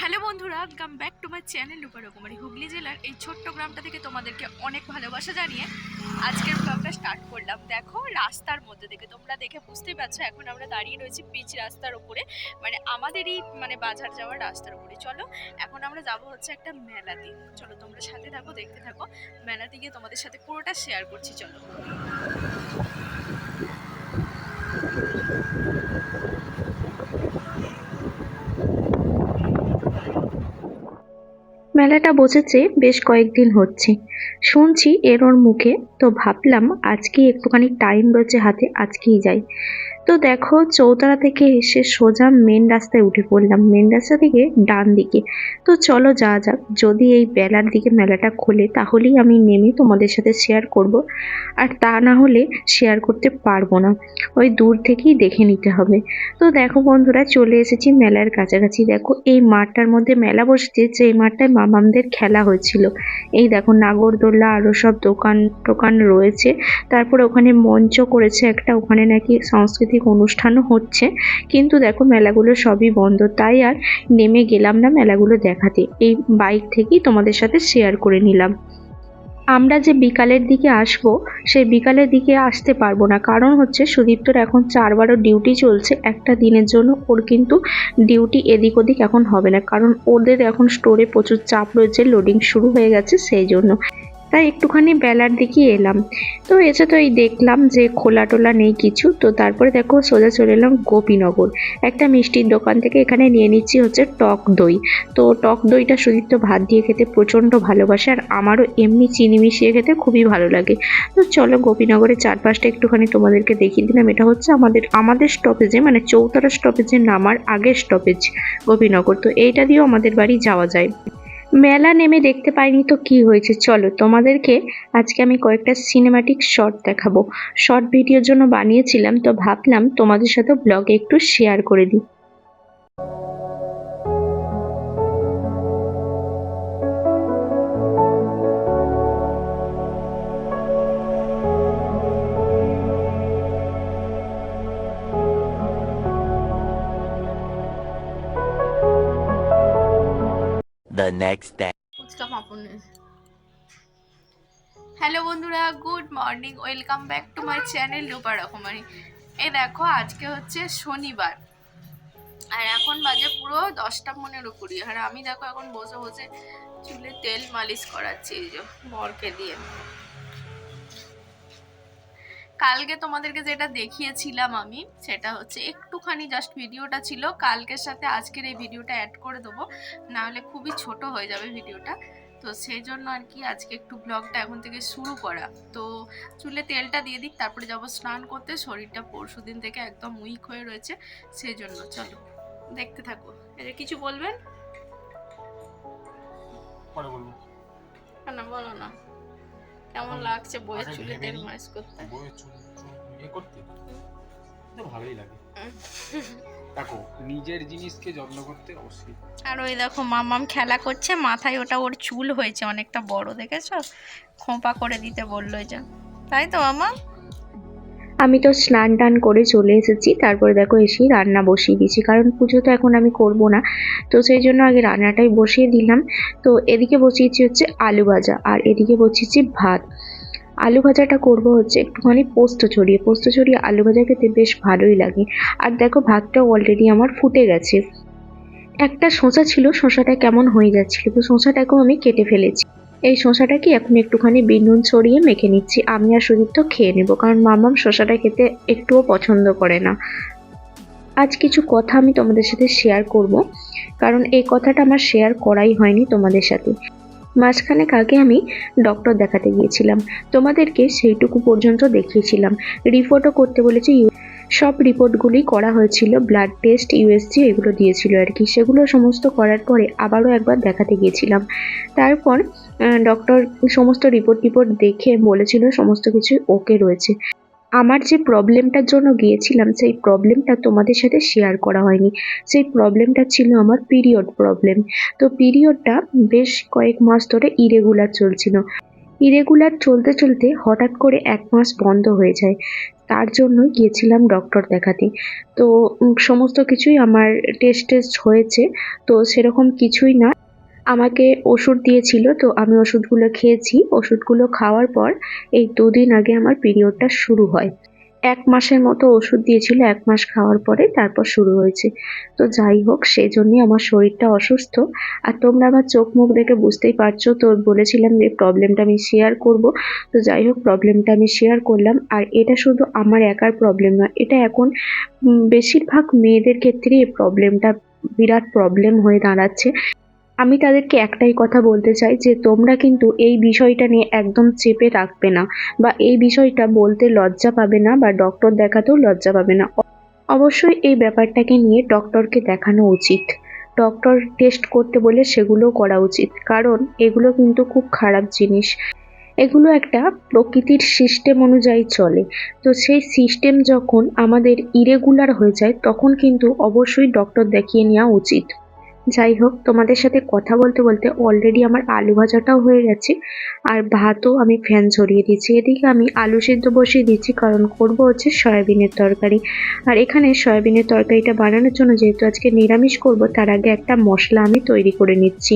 Hello বন্ধুরা, come back to my channel Rupa Rokomari. Hooghly জেলার এই ছোট্ট গ্রামটা থেকে তোমাদেরকে অনেক ভালোবাসা জানিয়ে আজকের ব্লগটা স্টার্ট করলাম। দেখো, রাস্তার মধ্যে থেকে তোমরা দেখে বুঝতেই পারছো এখন আমরা দাঁড়িয়ে রয়েছি পিচ রাস্তার উপরে, মানে আমাদেরই বাজার যাওয়ার রাস্তার উপরে। চলো এখন আমরা যাব হচ্ছে একটা মেলাতে। চলো তোমরা সাথে থাকো, দেখতে থাকো। মেলাতে গিয়ে তোমাদের সাথে পুরোটা শেয়ার করছি। চলো। মেলাটা বসেছে বেশ কয়েকদিন হচ্ছে, শুনছি এর ওর মুখে, তো ভাবলাম আজকে একটুখানি টাইম রয়েছে হাতে, আজকেই যাই। তো দেখো, চৌতারা থেকে এসে সোজা মেন রাস্তায় উঠে পড়লাম, মেন রাস্তা থেকে ডান দিকে। তো চলো যাওয়া যাক, যদি এই বেলার দিকে মেলাটা খোলে তাহলেই আমি নেমে তোমাদের সাথে শেয়ার করব, আর তা না হলে শেয়ার করতে পারবো না, ওই দূর থেকেই দেখে নিতে হবে। তো দেখো বন্ধুরা, চলে এসেছি মেলার কাছাকাছি। দেখো এই মাঠটার মধ্যে মেলা বসেছে, যে মাঠটায় মামামদের খেলা হয়েছিল। এই দেখো নাগরদোল্লা আরো সব দোকান টোকান রয়েছে। তারপরে ওখানে মঞ্চ করেছে একটা, ওখানে নাকি সাংস্কৃতিক অনুষ্ঠানও হচ্ছে। কিন্তু দেখো মেলাগুলো সবই বন্ধ, তাই আর নেমে গেলাম না মেলাগুলো দেখাতে, এই বাইক থেকেই তোমাদের সাথে শেয়ার করে নিলাম। আমরা যে বিকালের দিকে আসবো, সেই বিকালের দিকে আসতে পারবো না, কারণ হচ্ছে সুদীপ্তর এখন 4/12 ডিউটি চলছে একটা দিনের জন্য। ওর কিন্তু ডিউটি এদিক ওদিক এখন হবে না, কারণ ওদের এখন স্টোরে প্রচুর চাপ রয়েছে, লোডিং শুরু হয়ে গেছে, সেই জন্য। তাই একটুখানি বেলার দিকে এলাম। তো এসে তো এই দেখলাম যে খোলা টোলা নেই কিছু, তো তারপরে দেখো সোজা চলে এলাম গোপীনগর একটা মিষ্টির দোকান থেকে। এখানে নিয়ে নিচ্ছি হচ্ছে টক দই। তো টক দইটা সুদীপ্ত ভাত দিয়ে খেতে প্রচণ্ড ভালোবাসে, আর আমারও এমনি চিনি মিশিয়ে খেতে খুবই ভালো লাগে। তো চলো গোপীনগরের চারপাশটা একটুখানি তোমাদেরকে দেখিয়ে দিলাম। এটা হচ্ছে আমাদের স্টপেজে, মানে চৌতারা স্টপেজে নামার আগের স্টপেজ গোপীনগর। তো এইটা দিয়েও আমাদের বাড়ি যাওয়া যায়। মেলা নেমে দেখতে পাইনি তো কি হয়েছে, চলো তোমাদেরকে আজকে আমি কয়েকটা সিনেমাটিক শর্ট দেখাবো। শর্ট ভিডিওর জন্য বানিয়েছিলাম, তো ভাবলাম তোমাদের সাথে ব্লগে একটু শেয়ার করে দিই। The next day. ফুচকা পাঁপড় নিয়ে। হ্যালো বন্ধুরা, good morning, welcome back to my channel Rupa Rokomari. এই দেখো, আজকে হচ্ছে শনিবার, আর এখন বাজে পুরো 10:15। আর আমি দেখো এখন বসে বসে চুলে তেল মালিশ করাচ্ছি, এই যে বরকে দিয়ে। কালকে তোমাদেরকে যেটা দেখিয়েছিলাম আমি, সেটা হচ্ছে একটুখানি জাস্ট ভিডিওটা ছিল, কালকের সাথে আজকের এই ভিডিওটা অ্যাড করে দেবো, নাহলে খুবই ছোট হয়ে যাবে ভিডিওটা। তো সেই জন্য আর কি আজকে একটু ব্লগটা এখন থেকে শুরু করা। তো চুলে তেলটা দিয়ে দিক, তারপরে যাবো স্নান করতে। শরীরটা পরশুদিন থেকে একদম উইক হয়ে রয়েছে, সেই জন্য। চলো দেখতে থাকো। এর কিছু বলবেন? পরে বলবো। না বলো না, কেমন লাগছে বইয়ের চুলে তেল মালিশ করতে? বইয়ের চুল করতে তো ভালোই লাগে। দেখো, নিজের জিনিসকে যত্ন করতে অবশ্যই। আর ওই দেখো মামাম খেলা করছে, মাথায় ওটা ওর চুল হয়েছে অনেকটা বড়, দেখেছো? খোঁপা করে দিতে বললো, যে তাই তো মামা। আমি তো স্নান টান করে চলে এসেছি, তারপরে দেখো এসে রান্না বসিয়ে দিয়েছি, কারণ পুজো তো এখন আমি করব না, তো সেই জন্য আগে রান্নাটাই বসিয়ে দিলাম। তো এদিকে বসিয়েছি হচ্ছে আলু ভাজা, আর এদিকে বসিয়েছি ভাত। আলু ভাজাটা করব হচ্ছে একটুখানি পোস্ত ছড়িয়ে আলু ভাজা খেতে বেশ ভালোই লাগে। আর দেখো ভাতটা অলরেডি আমার ফুটে গেছে। একটা শসা ছিল, শসাটা কেমন হয়ে যাচ্ছিল, তো শসাটাকেও আমি কেটে ফেলেছি। এই শসাটাকে এখন একটুখানি বিট নুন ছড়িয়ে মেখে নিচ্ছি, আমি আর সুদীপ্ত খেয়ে নেবো, কারণ মামাম শসাটা খেতে একটুও পছন্দ করে না। আজ কিছু কথা আমি তোমাদের সাথে শেয়ার করব, কারণ এই কথাটা আমার শেয়ার করাই হয়নি তোমাদের সাথে। মাঝখানেক আগে আমি ডক্টর দেখাতে গিয়েছিলাম, তোমাদেরকে সেইটুকু পর্যন্ত দেখিয়েছিলাম। রিপোর্টও করতে বলেছে, সব রিপোর্টগুলি করা হয়েছিল, ব্লাড টেস্ট, ইউএসজি এগুলো দিয়েছিল আর কি। সেগুলো সমস্ত করার পরে আবারও একবার দেখাতে গিয়েছিলাম। তারপর ডক্টর সমস্ত রিপোর্ট দেখে বলেছিল সমস্ত কিছু ওকে রয়েছে। আমার যে প্রবলেমটার জন্য গিয়েছিলাম, সেই প্রবলেমটা তোমাদের সাথে শেয়ার করা হয়নি। সেই প্রবলেমটা ছিল আমার পিরিয়ড প্রবলেম। তো পিরিয়ডটা বেশ কয়েক মাস ধরে ইরেগুলার চলছিল। ইরেগুলার চলতে চলতে হঠাৎ করে 1 মাস বন্ধ হয়ে যায়। তার জন্য গিয়েছিলাম ডক্টর দেখাতে। তো সমস্ত কিছুই আমার টেস্ট হয়েছে। তো সেরকম কিছুই না। আমাকে ওষুধ দিয়েছিল, তো আমি ওষুধগুলো খেয়েছি। ওষুধগুলো খাওয়ার পর এই 2 দিন আগে আমার পিরিয়ডটা শুরু হয়। 1 মাসের মতো ওষুধ দিয়েছিল, 1 মাস খাওয়ার পরে তারপর শুরু হয়েছে। তো যাই হোক, সেজন্যই আমার শরীরটা অসুস্থ। আর তোমরা আমার চোখ মুখ দেখে বুঝতেই পারছো, তো বলেছিলাম যে প্রবলেমটা আমি শেয়ার করব। তো যাই হোক, প্রবলেমটা আমি শেয়ার করলাম। আর এটা শুধু আমার একার প্রবলেম নয়, এটা এখন বেশিরভাগ মেয়েদের ক্ষেত্রেই এই প্রবলেমটা বিরাট প্রবলেম হয়ে দাঁড়াচ্ছে। আমি তাদেরকে একটাই কথা বলতে চাই যে তোমরা কিন্তু এই বিষয়টা নিয়ে একদম চেপে রাখবে না, বা এই বিষয়টা বলতে লজ্জা পাবে না, বা ডক্টর দেখাতেও লজ্জা পাবে না। অবশ্যই এই ব্যাপারটাকে নিয়ে ডক্টরকে দেখানো উচিত। ডক্টর টেস্ট করতে বলে সেগুলোও করা উচিত, কারণ এগুলো কিন্তু খুব খারাপ জিনিস। এগুলো একটা প্রকৃতির সিস্টেম অনুযায়ী চলে। তো সেই সিস্টেম যখন আমাদের ইরেগুলার হয়ে যায়, তখন কিন্তু অবশ্যই ডক্টর দেখিয়ে নেওয়া উচিত। যাই হোক, তোমাদের সাথে কথা বলতে বলতে অলরেডি আমার আলু ভাজাটাও হয়ে গেছে, আর ভাতও আমি ফ্যান ঝরিয়ে দিয়েছি। এদিকে আমি আলু সিদ্ধ বসিয়ে দিচ্ছি, কারণ করব হচ্ছে সয়াবিনের তরকারি। আর এখানে সয়াবিনের তরকারিটা বানানোর জন্য, যেহেতু আজকে নিরামিষ করব, তার আগে একটা মশলা আমি তৈরি করে নিচ্ছি।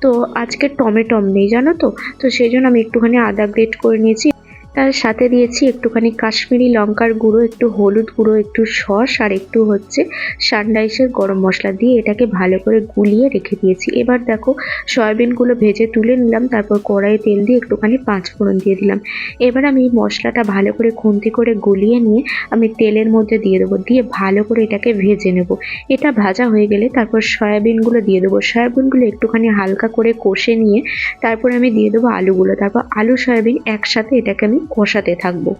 তো আজকে টমেটম নেই, জানো তো, তো সেই জন্য আমি একটুখানি আদা গ্রেট করে নিয়েছি। তার সাথে দিয়েছি একটুখানি কাশ্মীরি লঙ্কার গুঁড়ো, একটু হলুদ গুঁড়ো, একটু সস, আর একটু হচ্ছে সানরাইসের গরম মশলা দিয়ে এটাকে ভালো করে গুলিয়ে রেখে দিয়েছি। এবার দেখো, সয়াবিনগুলো ভেজে তুলে নিলাম, তারপর কড়াইয়ে তেল দিয়ে একটুখানি 5 ফোড়ন দিয়ে দিলাম। এবার আমি মশলাটা ভালো করে খুন্তি করে গলিয়ে নিয়ে আমি তেলের মধ্যে দিয়ে দেবো, দিয়ে ভালো করে এটাকে ভেজে নেব। এটা ভাজা হয়ে গেলে তারপর সয়াবিনগুলো দিয়ে দেবো। সয়াবিনগুলো একটুখানি হালকা করে কষে নিয়ে তারপর আমি দিয়ে দেবো আলুগুলো। তারপর আলু সয়াবিন একসাথে এটাকে আমি কষাতে থাকবো।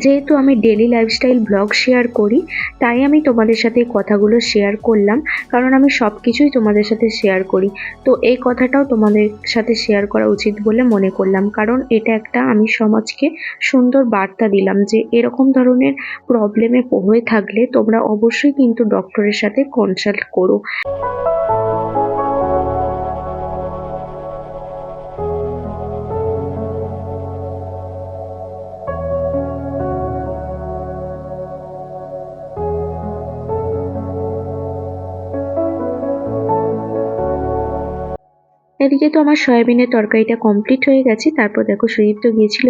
যেহেতু আমি ডেলি লাইফস্টাইল ব্লগ শেয়ার করি, তাই আমি তোমাদের সাথে এই কথাগুলো শেয়ার করলাম, কারণ আমি সব কিছুই তোমাদের সাথে শেয়ার করি। তো এই কথাটাও তোমাদের সাথে শেয়ার করা উচিত বলে মনে করলাম, কারণ এটা একটা আমি সমাজকে সুন্দর বার্তা দিলাম যে এরকম ধরনের প্রবলেমে হয়ে থাকলে তোমরা অবশ্যই কিন্তু ডক্টরের সাথে কনসাল্ট করো। এদিকে তো আমার সয়াবিনের তরকারিটা কমপ্লিট হয়ে গেছে। তারপর দেখো, সুদীপ্ত গিয়েছিল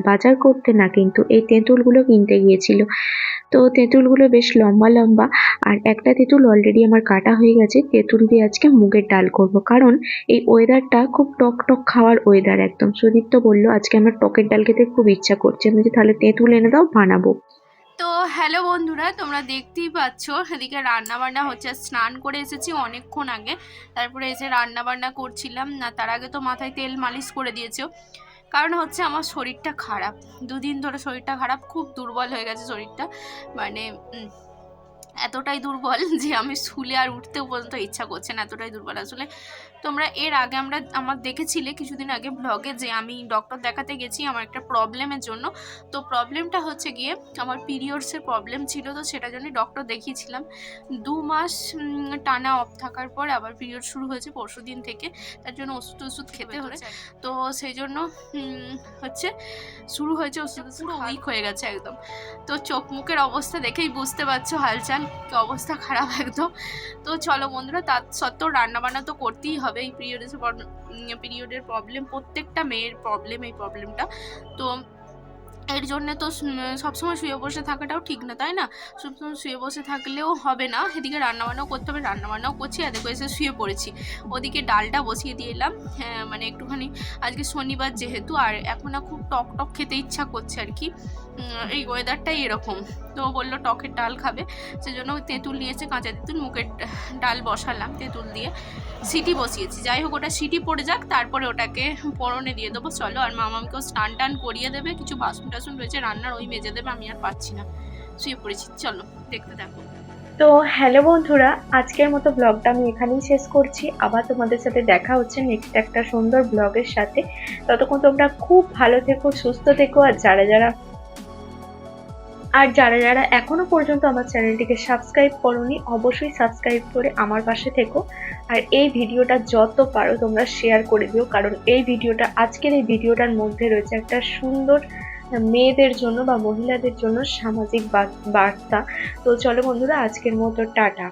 বাজার করতে, না কিন্তু এই তেঁতুলগুলো কিনতে গিয়েছিল। তো তেঁতুলগুলো বেশ লম্বা লম্বা, আর একটা তেঁতুল অলরেডি আমার কাটা হয়ে গেছে। তেঁতুল দিয়ে আজকে মুগের ডাল করব, কারণ এই ওয়েদারটা খুব টক টক খাওয়ার ওয়েদার একদম। সুদীপ্ত বললো আজকে আমার টকের ডাল খেতে খুব ইচ্ছা করছে। আমি বলছি তাহলে তেঁতুল এনে দাও, বানাবো। তো হ্যালো বন্ধুরা, তোমরা দেখতেই পাচ্ছ এদিকে রান্না বান্না হচ্ছে। স্নান করে এসেছি অনেকক্ষণ আগে, তারপরে এসে রান্না বান্না করছিলাম। না, তার আগে তো মাথায় তেল মালিশ করে দিয়েছো। কারণ হচ্ছে আমার শরীরটা খারাপ, 2 দিন ধরে শরীরটা খারাপ, খুব দুর্বল হয়ে গেছে শরীরটা। মানে এতটাই দুর্বল যে আমি শুলে আর উঠতেও পর্যন্ত ইচ্ছা করছে না, এতটাই দুর্বল। আসলে তোমরা এর আগে আমার দেখেছিলে কিছুদিন আগে ব্লগে যে আমি ডক্টর দেখাতে গেছি আমার একটা প্রবলেমের জন্য। তো প্রবলেমটা হচ্ছে গিয়ে আমার পিরিয়ডসের প্রবলেম ছিল, তো সেটার জন্যই ডক্টর দেখিয়েছিলাম। 2 মাস টানা অফ থাকার পর আবার পিরিয়ড শুরু হয়েছে পরশুদিন থেকে, তার জন্য ওষুধ খেতে হচ্ছে। তো সেই জন্য হচ্ছে শুরু হয়েছে ওষুধ, পুরো উইক হয়ে গেছে একদম। তো চোখ মুখের অবস্থা দেখেই বুঝতে পারছো হালচাল, কি অবস্থা খারাপ একদম। তো চলো বন্ধুরা, তার সত্ত্বেও রান্নাবান্না তো করতেই হবে। এই পিরিয়ডের প্রবলেম প্রত্যেকটা মেয়ের প্রবলেম, এই প্রবলেমটা। তো এর জন্য তো সবসময় শুয়ে বসে থাকাটাও ঠিক না, তাই না? সবসময় শুয়ে বসে থাকলেও হবে না, এদিকে রান্নাবান্নাও করতে হবে। রান্নাবান্নাও করছি, আর দেখো এসে শুয়ে পড়েছি। ওদিকে ডালটা বসিয়ে দিয়ে এলাম। হ্যাঁ, মানে একটুখানি আজকে শনিবার যেহেতু, আর এখন না খুব টক টক খেতে ইচ্ছা করছে আর কি। এই ওয়েদারটাই এরকম। তো বললো টকের ডাল খাবে, সেজন্য তেঁতুল নিয়েছে, কাঁচা তেঁতুল। মুগের ডাল বসালাম তেঁতুল দিয়ে, সিটি বসিয়েছি। যাই হোক, ওটা সিটি পড়ে যাক, তারপরে ওটাকে ফোড়নে দিয়ে দেবো। চলো, আর মামামকেও স্নান টান করিয়ে দেবে, কিছু বাসন টাসন রয়েছে রান্নার, ওই মেজে দেবে। আমি আর পাচ্ছি না, শুয়ে পড়েছি। চলো দেখতে থাকো। তো হ্যালো বন্ধুরা, আজকের মতো ব্লগটা আমি এখানেই শেষ করছি। আবার তোমাদের সাথে দেখা হচ্ছে নেক্সট একটা সুন্দর ব্লগের সাথে। ততক্ষণ তোমরা খুব ভালো থেকো, সুস্থ থেকো, আর যারা আর যারা যারা এখনো পর্যন্ত আমার চ্যানেলটিকে সাবস্ক্রাইব করোনি অবশ্যই সাবস্ক্রাইব করে আমার পাশে থেকো। আর এই ভিডিওটা যত পারো তোমরা শেয়ার করে দিও, কারণ এই ভিডিওটা আজকের এই ভিডিওটার মধ্যে রয়েছে একটা সুন্দর মেয়েদের জন্য বা মহিলাদের জন্য সামাজিক বার্তা। তো চলো বন্ধুরা, আজকের মতো টাটা।